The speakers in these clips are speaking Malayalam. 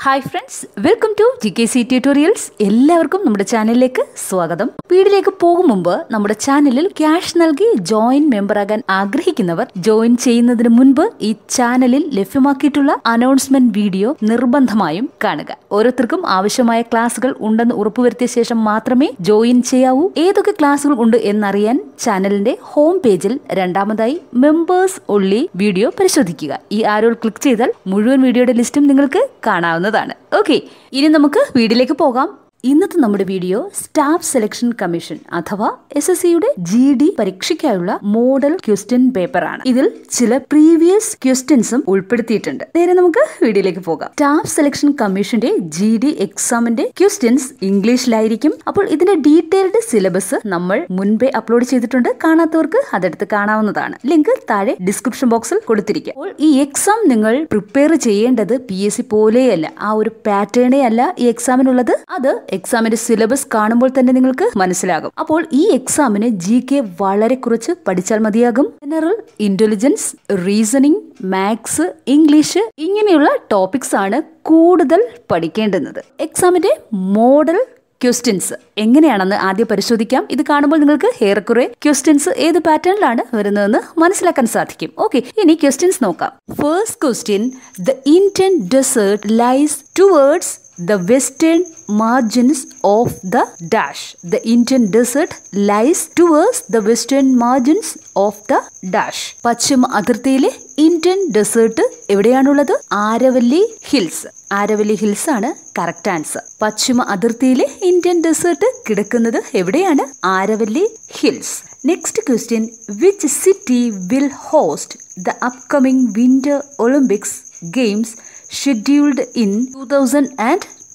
Hi friends, welcome to GKC tutorials. എല്ലാവർക്കും നമ്മുടെ ചാനലിലേക്ക് സ്വാഗതം. വീഡിയോയിലേക്ക് പോകും മുമ്പ് നമ്മുടെ ചാനലിൽ ക്യാഷ് നൽകി ജോയിൻ മെമ്പർ ആകാൻ ആഗ്രഹിക്കുന്നവർ ജോയിൻ ചെയ്യുന്നതിന് മുൻപ് ഈ ചാനലിൽ ലഭ്യമാക്കിയിട്ടുള്ള അനൗൺസ്മെന്റ് വീഡിയോ നിർബന്ധമായും കാണുക. ഓരോരുത്തർക്കും ആവശ്യമായ ക്ലാസുകൾ ഉണ്ടെന്ന് ഉറപ്പുവരുത്തിയ ശേഷം മാത്രമേ ജോയിൻ ചെയ്യാവൂ. ഏതൊക്കെ ക്ലാസുകൾ ഉണ്ട് എന്നറിയാൻ ചാനലിന്റെ ഹോം പേജിൽ രണ്ടാമതായി മെമ്പേഴ്സ് ഒൺലി വീഡിയോ പരിശോധിക്കുക. ഈ ആരോൾ ക്ലിക്ക് ചെയ്താൽ മുഴുവൻ വീഡിയോയുടെ ലിസ്റ്റും നിങ്ങൾക്ക് കാണാവുന്നതാണ്. ഓക്കെ, ഇനി നമുക്ക് വീഡിയോയിലേക്ക് പോകാം. ഇന്നത്തെ നമ്മുടെ വീഡിയോ സ്റ്റാഫ് സെലക്ഷൻ കമ്മീഷൻ അഥവാ SSCയുടെ GD പരീക്ഷയ്ക്കായുള്ള മോഡൽ ക്വസ്റ്റ്യൻ പേപ്പർ ആണ്. ഇതിൽ ചില പ്രീവിയസ് ക്വസ്റ്റ്യൻസും ഉൾപ്പെടുത്തിയിട്ടുണ്ട്. നേരെ നമുക്ക് വീഡിയോയിലേക്ക് പോകാം. സ്റ്റാഫ് സെലക്ഷൻ കമ്മീഷന്റെ GD എക്സാമിന്റെ ക്വസ്റ്റ്യൻസ് ഇംഗ്ലീഷിലായിരിക്കും. അപ്പോൾ ഇതിന്റെ ഡീറ്റെയിൽഡ് സിലബസ് നമ്മൾ മുൻപേ അപ്ലോഡ് ചെയ്തിട്ടുണ്ട്. കാണാത്തവർക്ക് അതെടുത്ത് കാണാവുന്നതാണ്. ലിങ്ക് താഴെ ഡിസ്ക്രിപ്ഷൻ ബോക്സിൽ കൊടുത്തിരിക്കുക. അപ്പോൾ ഈ എക്സാം നിങ്ങൾ പ്രിപ്പയർ ചെയ്യേണ്ടത് PSC പോലെയല്ല, ആ ഒരു പാറ്റേണേ അല്ല ഈ എക്സാമിനുള്ളത്. അത് എക്സാമിന്റെ സിലബസ് കാണുമ്പോൾ തന്നെ നിങ്ങൾക്ക് മനസ്സിലാകും. അപ്പോൾ ഈ എക്സാമിന് GK വളരെ കുറച്ച് പഠിച്ചാൽ മതിയാകും. General intelligence, reasoning, maths, English ഇങ്ങനെയുള്ള ടോപ്പിക്സ് ആണ് കൂടുതൽ പഠിക്കേണ്ടുന്നത്. എക്സാമിന്റെ മോഡൽ ക്വസ്റ്റ്യൻസ് എങ്ങനെയാണെന്ന് ആദ്യം പരിശോധിക്കാം. ഇത് കാണുമ്പോൾ നിങ്ങൾക്ക് ഏറെക്കുറെ ക്വസ്റ്റ്യൻസ് ഏത് പാറ്റേണിലാണ് വരുന്നതെന്ന് മനസ്സിലാക്കാൻ സാധിക്കും. ഓക്കെ, ഇനി ക്വസ്റ്റ്യൻസ് നോക്കാം. First question, the Indian desert lies towards the western margins of the dash. The Indian desert lies towards the western margins of the dash. പശ്ചിമ അതിർത്തിയിലെ ഇന്ത്യൻ ഡെസേർട്ട് എവിടെയാണുള്ളത്? ആരവല്ലി ഹിൽസ്. ആരവല്ലി ഹിൽസ് ആണ് കറക്റ്റ് ആൻസർ. പശ്ചിമ അതിർത്തിയിലെ ഇന്ത്യൻ ഡെസേർട്ട് കിടക്കുന്നത് എവിടെയാണ്? Aravalli hills. Next question, which city will host the upcoming winter Olympics games scheduled in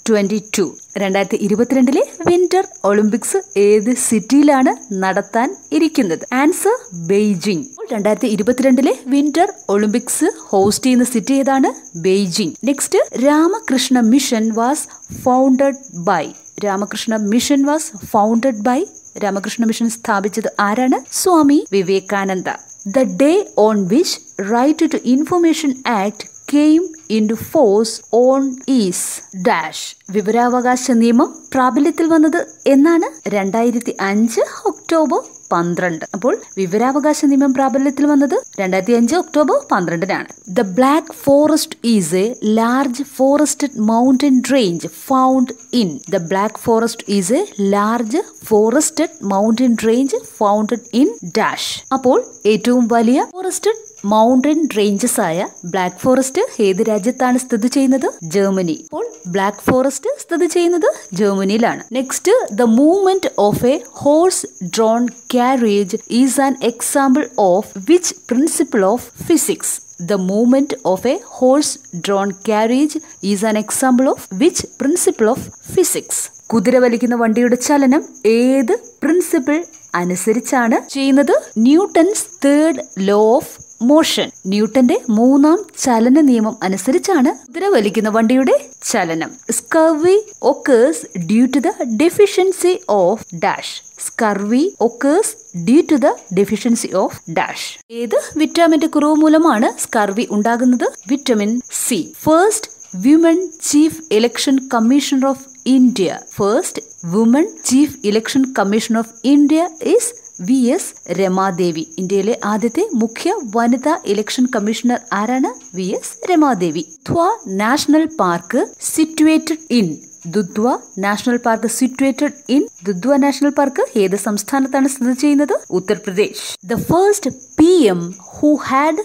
2022? 2022 winter Olympics ഏത് സിറ്റിയിലാണ് നടത്താൻ ഇരിക്കുന്നത്? Answer Beijing. 2022 winter Olympics host ചെയ്യുന്ന സിറ്റി ഏതാണ്? Beijing. Next, Ramakrishna mission was founded by. Ramakrishna mission was founded by. Ramakrishna mission സ്ഥാപിച്ചത് ആരാണ്? Swami Vivekananda. The day on which Right to Information Act came into force on is dash. വിവരാവകാശ നിയമം പ്രാബല്യത്തിൽ വന്നത് എന്നാണ്? 2005 ഒക്ടോബർ 12. അപ്പോൾ വിവരാവകാശ നിയമം പ്രാബല്യത്തിൽ വന്നത് 2005 October 12-നാണ്. The Black Forest is a large forested mountain range found in. The Black Forest is a large forested mountain range found in dash. അപ്പോൾ ഏറ്റവും വലിയ ഫോറസ്റ്റഡ് മൗണ്ടൻ റേഞ്ചസ് ആയ ബ്ലാക്ക് ഫോറസ്റ്റ് ഏത് രാജ്യത്താണ് സ്ഥിതി ചെയ്യുന്നത്? ജർമ്മനി. അപ്പോൾ ബ്ലാക്ക് ഫോറസ്റ്റ് സ്ഥിതി ചെയ്യുന്നത് ജർമ്മനിയിലാണ്. Next, the movement of a horse drawn carriage is an example of which principle of physics? The movement of a horse-drawn carriage is an example of which principle of physics? കുതിര വലിക്കുന്ന വണ്ടിയുടെ ചലനം ഏത് പ്രിൻസിപ്പിൾ അനുസരിച്ചാണ് ചെയ്യുന്നത്? Newton's third law of motion. ന്യൂട്ടന്റെ മൂന്നാം ചലന നിയമം അനുസരിച്ചാണ് കുതിര വലിക്കുന്ന വണ്ടിയുടെ ചലനം. Scurvy occurs due to the deficiency of dash. Scurvy occurs due to the deficiency of dash. ഏത് വിറ്റാമിന്റെ കുറവ് മൂലമാണ് സ്കർവി ഉണ്ടാകുന്നത്? Vitamin C. First women chief election commissioner of India. First woman chief election commissioner of India is VS Ramadevi. ഇന്ത്യയിലെ ആദ്യത്തെ മുഖ്യ വനിതാ ഇലക്ഷൻ കമ്മീഷണർ ആരാണ്? VS Ramadevi. Dudhwa national park situated in. Dudhwa national park situated in. Dudhwa national park ഏത് സംസ്ഥാനത്താണ് സ്ഥിതി ചെയ്യുന്നത്? Uttar Pradesh. The first PM who had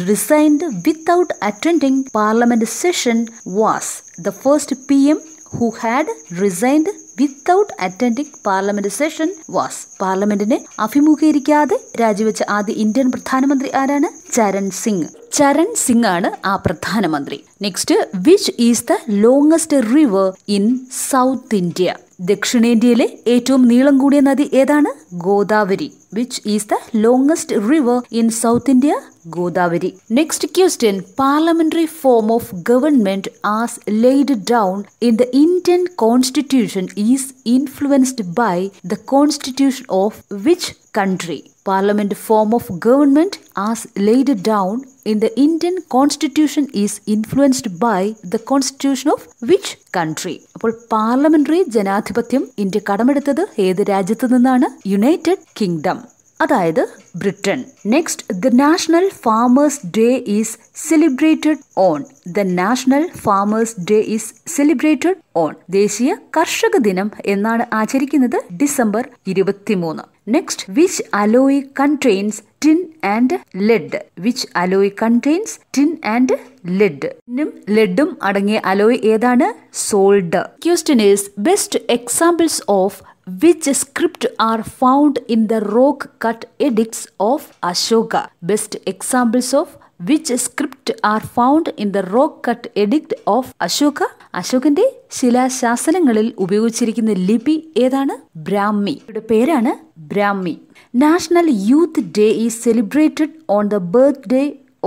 resigned without attending parliament session was. The first PM who had resigned without attending parliament session was. പാർലമെന്റിനെ അഭിമുഖീകരിക്കാതെ രാജിവെച്ച ആദ്യ ഇന്ത്യൻ പ്രധാനമന്ത്രി ആരാണ്? ചരൺ സിംഗ്. ചരൺ സിംഗ് ആണ് ആ പ്രധാനമന്ത്രി. Next, which is the longest river in south India? ദക്ഷിണേന്ത്യയിലെ ഏറ്റവും നീളം കൂടിയ നദി ഏതാണ്? Godavari. Which is the longest river in south India? Godavari. Next question, parliamentary form of government as laid down in the Indian constitution is influenced by the constitution of which country? Parliament form of government as laid down in the Indian Constitution is influenced by the Constitution of which country? അപ്പോൾ പാർലമെന്ററി ജനാധിപത്യം ഇന്ത്യ കടമെടുത്തത് ഏത് രാജ്യത്തു നിന്നാണ്? യുണൈറ്റഡ് കിങ്ഡം, അതായത് Britain. Next, the national farmers day is celebrated on. The national farmers day is celebrated on. ദേശീയ കർഷക ദിനം എന്നാണ് ആചരിക്കുന്നത് December 23. Next, which alloy contains tin and lead? Which alloy contains tin and lead? ടിന്നും ലെഡും അടങ്ങിയ അലോയ് ഏതാണ്? Solder. Question is best examples of which script are found in the rock cut edicts of Ashoka? Best examples of which script are found in the rock cut edict of Ashoka? അശോകന്റെ ശിലാശാസനങ്ങളിൽ ഉപയോഗിച്ചിരിക്കുന്ന ലിപി ഏതാണ്? ബ്രാഹ്മി. ഇവിടെ പേരാണ് Brahmi. National youth day is celebrated on the birthday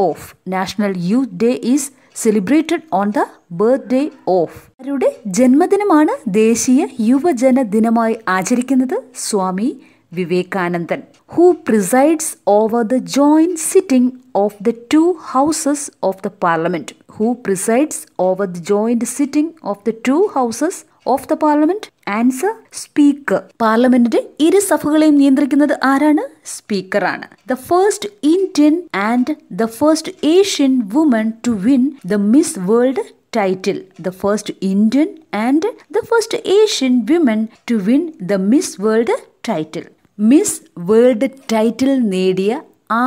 of. National youth day is celebrated on the birthday of. അവരുടെ ജന്മദിനമാണ് ദേശീയ യുവജന ദിനമായി ആചരിക്കുന്നത് സ്വാമി വിവേകാനന്ദൻ. Who presides over the joint sitting of the two houses of the parliament? Who presides over the joint sitting of the two houses of the parliament? Answer, speaker. പാർലമെന്റിന്റെ ഇരു സഭകളെയും നിയന്ത്രിക്കുന്നത് ആരാണ്? സ്പീക്കറാണ്. The first Indian and the first Asian woman to win the Miss World title. The first Indian and the first Asian women to win the Miss World title. Miss World title നേടിയ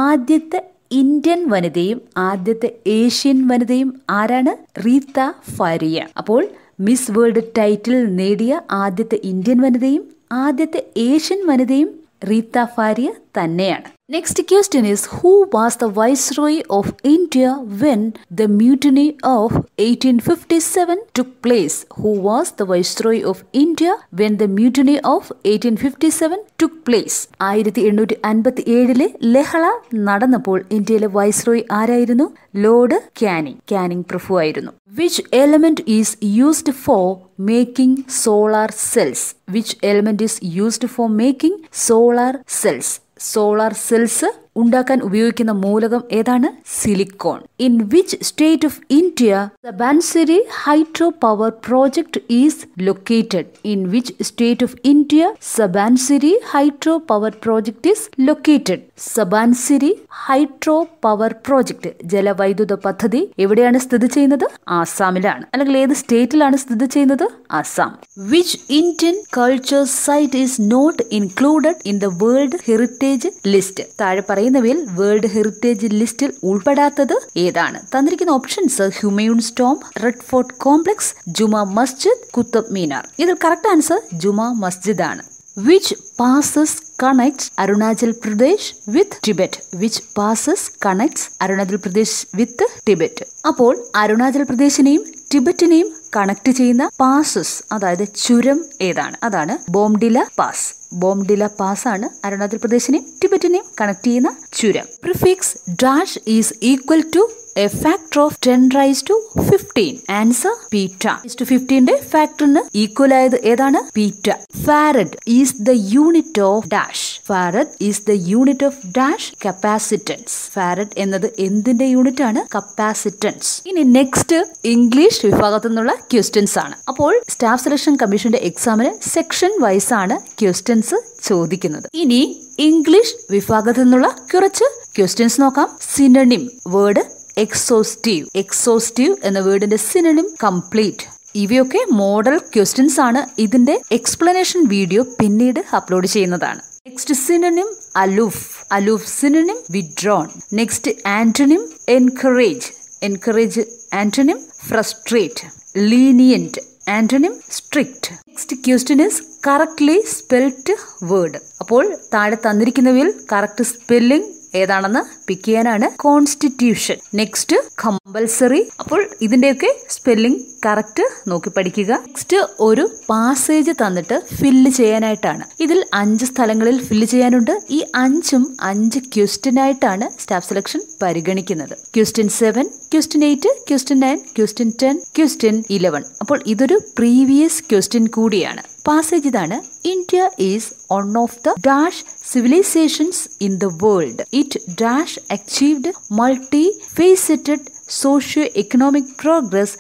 ആദ്യത്തെ ഇന്ത്യൻ വനിതയും ആദ്യത്തെ ഏഷ്യൻ വനിതയും ആരാണ്? റീത്ത ഫാരിയ. അപ്പോൾ മിസ് വേൾഡ് ടൈറ്റിൽ നേടിയ ആദ്യത്തെ ഇന്ത്യൻ വനിതയും ആദ്യത്തെ ഏഷ്യൻ വനിതയും റീത്ത ഫാരിയ തന്നെയാണ്. Next question is who was the viceroy of India when the mutiny of 1857 took place? Who was the viceroy of India when the mutiny of 1857 took place? 1857 ലഹള നടന്നപ്പോൾ ഇന്ത്യയിലെ വൈസ്രോയ് ആരായിരുന്നു? Lord Canning. കാനിങ് പ്രഭു ആയിരുന്നു. Which element is used for making solar cells? Which element is used for making solar cells? Solar cells ഉണ്ടാക്കാൻ ഉപയോഗിക്കുന്ന മൂലകം ഏതാണ്? Silicon. In which state of India Subansiri hydro power project is located? In which state of India Subansiri hydro power project is located? Subansiri hydro power project ജലവൈദ്യുത പദ്ധതി എവിടെയാണ് സ്ഥിതി ചെയ്യുന്നത്? ആസാമിലാണ്. അല്ലെങ്കിൽ ഏത് സ്റ്റേറ്റിലാണ് സ്ഥിതി ചെയ്യുന്നത്? Assam. Which Indian culture site is not included in the world heritage list? താഴെ പറയുന്നവയിൽ വേൾഡ് ഹെറിറ്റേജ് ലിസ്റ്റിൽ ഉൾപ്പെടാത്തത് ഏതാണ്? തന്നിരിക്കുന്ന ഓപ്ഷൻസ് ഹുമയൂൺ സ്റ്റോം, red fort complex, Juma Masjid, Qutub Minar. ഇതിൽ കറക്റ്റ് ആൻസർ ജുമാ മസ്ജിദ് ആണ്. Which passes connects Arunachal Pradesh with Tibet? Which passes connects Arunachal Pradesh with Tibet? അപ്പോൾ അരുണാചൽ പ്രദേശിനെയും ടിബറ്റിനെയും കണക്ട് ചെയ്യുന്ന പാസസ്, അതായത് ചുരം ഏതാണ്? അതാണ് ബോംഡില പാസ്. ബോംഡില പാസ് ആണ് അരുണാചൽ പ്രദേശിനെയും ടിബറ്റിനെയും കണക്ട് ചെയ്യുന്ന ചുരം. Prefix dash is equal to a factor of 10 raised to 15. Answer, beta. Raised to 15 ഫാക്ടറിന് equal ആയത് ഏതാണ്? Beta. Farad is the unit of dash. Farad is the unit of dash capacitance. Farad എന്നത് എന്തിന്റെ യൂണിറ്റ് ആണ്? കപ്പാസിറ്റൻസ്. ഇനി നെക്സ്റ്റ് ഇംഗ്ലീഷ് വിഭാഗത്തു നിന്നുള്ള ക്വസ്റ്റ്യൻസ് ആണ്. അപ്പോൾ സ്റ്റാഫ് സെലക്ഷൻ കമ്മീഷന്റെ എക്സാമിന് സെക്ഷൻ വൈസ് ആണ് ക്വസ്റ്റ്യൻസ് ചോദിക്കുന്നത്. ഇനി ഇംഗ്ലീഷ് വിഭാഗത്തു നിന്നുള്ള കുറച്ച് ക്വസ്റ്റ്യൻസ് നോക്കാം. Synonym word exhaustive. എക്സോസ്റ്റീവ് എന്ന വേർഡിന്റെ സിനോണിം കംപ്ലീറ്റ്. ഇവയൊക്കെ മോഡൽ ക്വസ്റ്റ്യൻസ് ആണ്. ഇതിന്റെ എക്സ്പ്ലനേഷൻ വീഡിയോ പിന്നീട് അപ്ലോഡ് ചെയ്യുന്നതാണ്. Next synonym aloof. Aloof synonym withdrawn. Next antonym encourage. Encourage antonym frustrate. Lenient antonym strict. Next question is correctly spelled word. അപ്പോൾ താഴെ തന്നിരിക്കുന്നവയിൽ കറക്റ്റ് സ്പെല്ലിംഗ് ഏതാണെന്ന് പിക്ക് ചെയ്യാനാണ്. കോൺസ്റ്റിറ്റ്യൂഷൻ. Next compulsory. അപ്പോൾ ഇതിന്റെയൊക്കെ സ്പെല്ലിംഗ് കറക്റ്റ് നോക്കി പഠിക്കുക. നെക്സ്റ്റ് ഒരു പാസേജ് തന്നിട്ട് ഫില്ല് ചെയ്യാനായിട്ടാണ്. ഇതിൽ 5 സ്ഥലങ്ങളിൽ ഫില്ല് ചെയ്യാനുണ്ട്. ഈ 5ഉം 5 ക്വസ്റ്റ്യൻ ആയിട്ടാണ് സ്റ്റാഫ് സെലക്ഷൻ പരിഗണിക്കുന്നത്. Question 7, question 8, question 9, question 10, question 11. അപ്പോൾ ഇതൊരു പ്രീവിയസ് ക്വസ്റ്റ്യൻ കൂടിയാണ്. പാസേജ് ഇതാണ്. India is one of the dash civilizations in the world. It dash achieved multifaceted socio-economic progress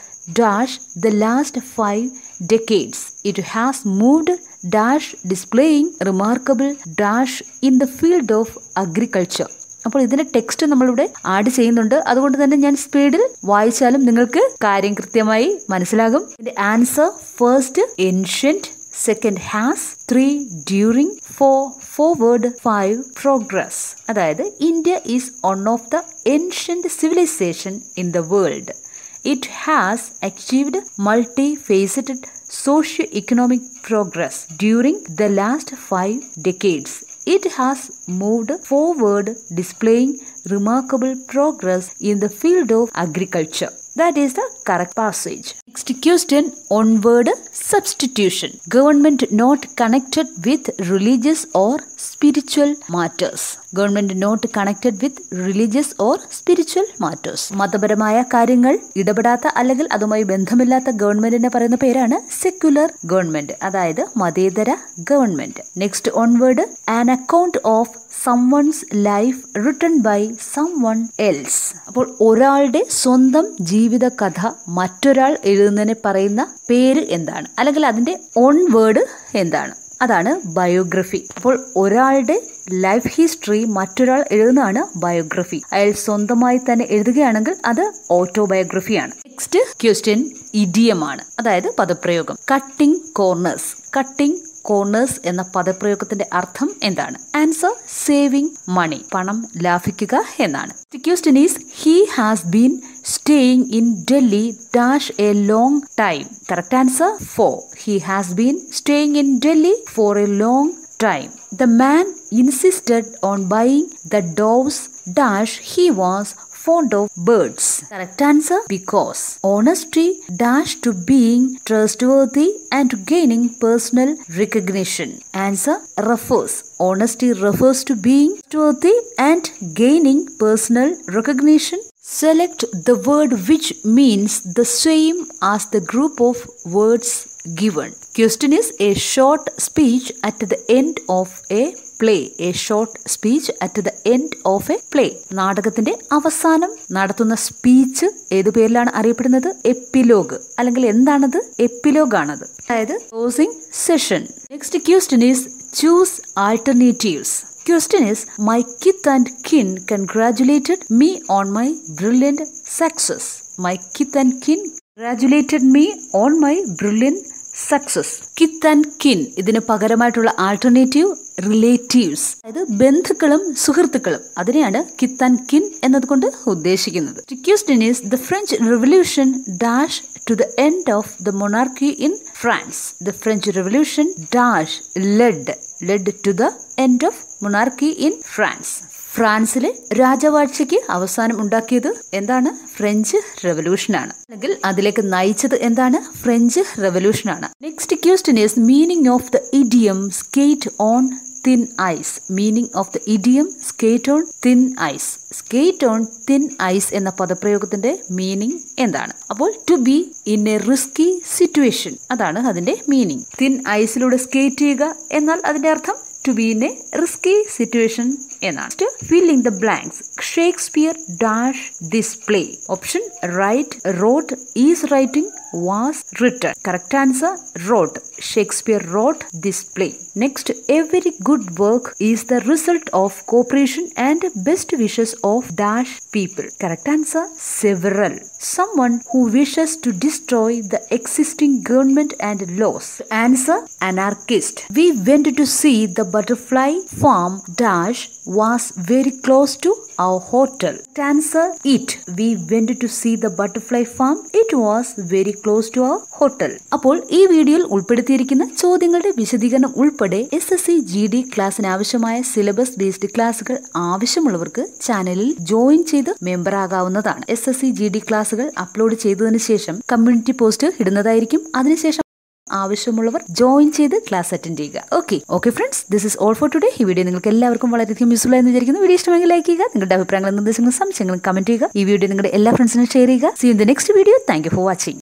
the last 5 decades. It has moved displaying remarkable in the field of agriculture. അപ്പോൾ ഇതിന്റെ ടെക്സ്റ്റ് നമ്മളിവിടെ ആഡ് ചെയ്യുന്നുണ്ട്. അതുകൊണ്ട് തന്നെ ഞാൻ സ്പീഡിൽ വായിച്ചാലും നിങ്ങൾക്ക് കാര്യം കൃത്യമായി മനസ്സിലാകും. ഇതിന്റെ answer first ancient, second has, 3 during, 4 forward, 5 progress. അതായത് India is one of the ancient civilisation in the world. It has achieved multifaceted socio-economic progress during the last 5 decades. It has moved forward, displaying remarkable progress in the field of agriculture. That is the correct passage. Next question, onward substitution. Government not connected with religious or spiritual matters. Government not connected with religious or spiritual matters. മതപരമായ കാര്യങ്ങൾ ഇടപെടാത്ത അല്ലെങ്കിൽ അതുമായി ബന്ധമില്ലാത്ത ഗവൺമെന്റിനെ പറയുന്ന പേരാണ് സെക്യുലർ ഗവൺമെന്റ്, അതായത് മതേതര government. Next onward, an account of someone's life written by someone else. അപ്പോൾ ഒരാളുടെ സ്വന്തം ജീവിത കഥ മറ്റൊരാൾ എഴുതുന്നതിനെ പറയുന്ന പേര് എന്താണ്, അല്ലെങ്കിൽ അതിന്റെ ഓൺ വേർഡ് എന്താണ്? അതാണ് ബയോഗ്രഫി. അപ്പോൾ ഒരാളുടെ ലൈഫ് ഹിസ്റ്ററി മറ്റൊരാൾ എഴുതുന്നതാണ് ബയോഗ്രഫി. അയാൾ സ്വന്തമായി തന്നെ എഴുതുകയാണെങ്കിൽ അത് ഓട്ടോബയോഗ്രഫിയാണ്. നെക്സ്റ്റ് ക്വസ്റ്റ്യൻ ഇഡിയം ആണ്, അതായത് പദപ്രയോഗം. Cutting corners. കട്ടിംഗ് കോർണേഴ്സ് എന്ന പദപ്രയോഗത്തിന്റെ അർത്ഥം എന്താണ്? ആൻസർ സേവിംഗ് മണി, പണം ലാഭിക്കുക എന്നാണ്. The question is, he has been staying in Delhi a long time. Correct answer 4. He has been staying in Delhi for a long time. The man insisted on buying the doves he was fond of birds. Correct answer, because honesty to being trustworthy and to gaining personal recognition. Answer refers. Honesty refers to being trustworthy and gaining personal recognition. Select the word which means the same as the group of words given. Question is, a short speech at the end of a play. A short speech at the end of a play. നാടകത്തിന്റെ അവസാനം നടത്തുന്ന സ്പീച്ച് ഏതു പേരിലാണ് അറിയപ്പെടുന്നത്? എപ്പിലോഗ്. അല്ലെങ്കിൽ എന്താണത്? എപ്പിലോഗ് ആണത്, അതായത് closing session. Next question is, choose alternatives. Question is, my kith and kin congratulated me on my brilliant success. My kith and kin congratulated me on my brilliant success. കിത്ത് and കിൻ, ഇതിന് പകരമായിട്ടുള്ള ആൾട്ടർനേറ്റീവ് റിലേറ്റീവ്സ്, അതായത് ബന്ധുക്കളും സുഹൃത്തുക്കളും. അതിനെയാണ് കിത്ത് ആൻഡ് കിൻ എന്നതുകൊണ്ട് ഉദ്ദേശിക്കുന്നത്. Question is, the French revolution to the end of the monarchy in France. The French Revolution led to the end of monarchy in France. ഫ്രാൻസിലെ രാജവാഴ്ചയ്ക്ക് അവസാനം ഉണ്ടാക്കിയത് എന്താണ്? ഫ്രഞ്ച് റെവല്യൂഷനാണ്, അല്ലെങ്കിൽ അതിലേക്ക് നയിച്ചത് എന്താണ്? ഫ്രഞ്ച് റെവല്യൂഷനാണ്. Next question is, meaning of the idiom skate on thin ice. Meaning of the idiom skate on thin ice. Skate on thin ice എന്ന പദപ്രയോഗത്തിന്റെ മീനിങ് എന്താണ്? അപ്പോൾ to be in a risky situation, അതാണ് അതിന്റെ മീനിങ്. തിൻ ഐസിലൂടെ സ്കേറ്റ് ചെയ്യുക എന്നാൽ അതിന്റെ അർത്ഥം to be in a risky situation എന്നാണ്. Filling the blanks. Shakespeare this play. Option, write, wrote, is writing, was written. Correct answer, wrote. Shakespeare wrote this play. Next, every good work is the result of cooperation and best wishes of people. Correct answer, several. Someone who wishes to destroy the existing government and laws. Answer, anarchist. We went to see the butterfly farm was very close to our hotel. Answer, it. We went to see the butterfly farm. It was very close to our hotel. അപ്പോൾ ഈ വീഡിയോയിൽ ഉൾപ്പെടുത്തിയിരിക്കുന്ന ചോദ്യങ്ങളുടെ വിശദീകരണം ഉൾപ്പെടെ SSC GD ക്ലാസ്സിന് ആവശ്യമായ സിലബസ് ബേസ്ഡ് ക്ലാസുകൾ ആവശ്യമുള്ളവർക്ക് ചാനലിൽ ജോയിൻ ചെയ്ത് മെമ്പർ ആകാവുന്നതാണ്. SSC GD ക്ലാസുകൾ അപ്ലോഡ് ചെയ്തതിനു ശേഷം കമ്മ്യൂണിറ്റി പോസ്റ്റ് ഇടുന്നതായിരിക്കും. അതിനുശേഷം ആവശ്യമുള്ളവർ ജോയിൻ ചെയ്ത് ക്ലാസ് അറ്റൻഡ് ചെയ്യുക. Okay friends, this is all for today. ഈ വീഡിയോ നിങ്ങൾക്ക് എല്ലാവർക്കും വളരെയധികം യൂസ്ഫുൾ ആയെന്ന് വിചാരിക്കുന്നു. വീഡിയോ ഇഷ്ടമെങ്കിൽ ലൈക്ക് ചെയ്യുക. നിങ്ങളുടെ അഭിപ്രായങ്ങളും നിർദ്ദേശങ്ങളും സംശയങ്ങളും കമന്റ് ചെയ്യുക. ഈ വീഡിയോ നിങ്ങളുടെ എല്ലാ ഫ്രണ്ട്സിനും ഷെയർ ചെയ്യുക. See you in the next video. Thank you for watching.